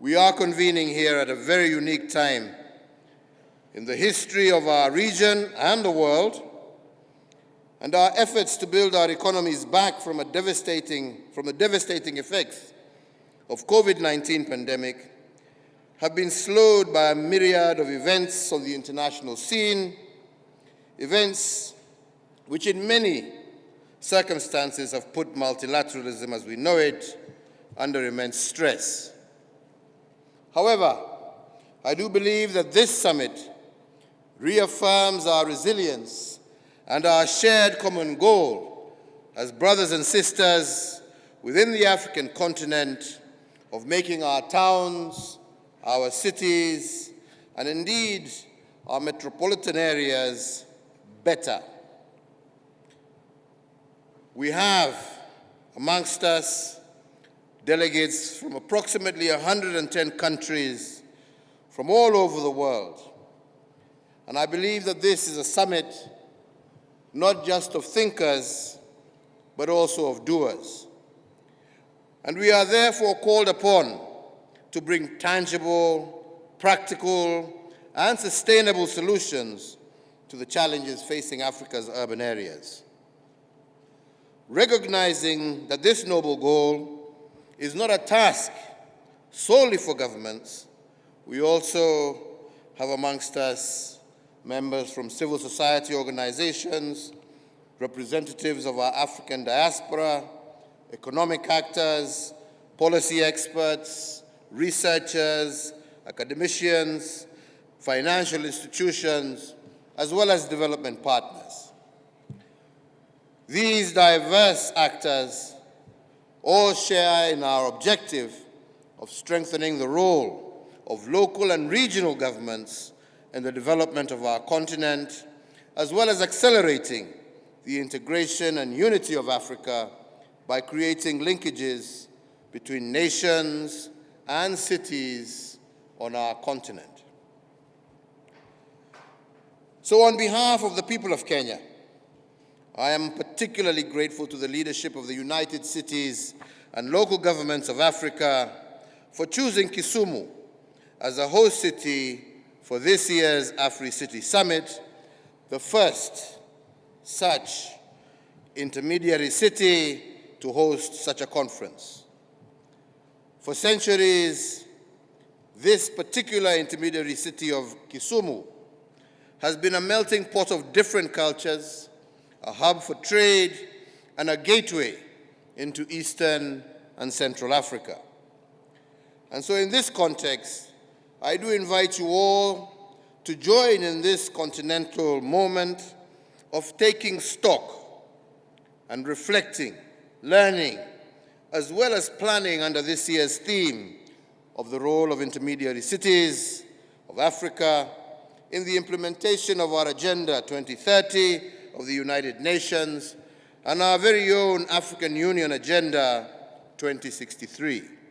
we are convening here at a very unique time in the history of our region and the world, and our efforts to build our economies back from the devastating effects of COVID-19 pandemic have been slowed by a myriad of events on the international scene, events which in many circumstances have put multilateralism as we know it under immense stress. However, I do believe that this summit reaffirms our resilience and our shared common goal as brothers and sisters within the African continent of making our towns, our cities, and indeed our metropolitan areas better. We have amongst us delegates from approximately 110 countries from all over the world. And I believe that this is a summit not just of thinkers, but also of doers. And we are therefore called upon to bring tangible, practical, and sustainable solutions to the challenges facing Africa's urban areas. Recognizing that this noble goal is not a task solely for governments, we also have amongst us members from civil society organizations, representatives of our African diaspora, economic actors, policy experts, researchers, academicians, financial institutions, as well as development partners. These diverse actors all share in our objective of strengthening the role of local and regional governments in the development of our continent, as well as accelerating the integration and unity of Africa by creating linkages between nations and cities on our continent. So on behalf of the people of Kenya, I am particularly grateful to the leadership of the United Cities and local governments of Africa for choosing Kisumu as a host city for this year's Afri-City Summit, the first such intermediary city to host such a conference. For centuries, this particular intermediary city of Kisumu has been a melting pot of different cultures, a hub for trade, and a gateway into Eastern and Central Africa. And so in this context, I do invite you all to join in this continental moment of taking stock and reflecting, learning, as well as planning under this year's theme of the role of intermediary cities of Africa in the implementation of our Agenda 2030 of the United Nations and our very own African Union Agenda 2063.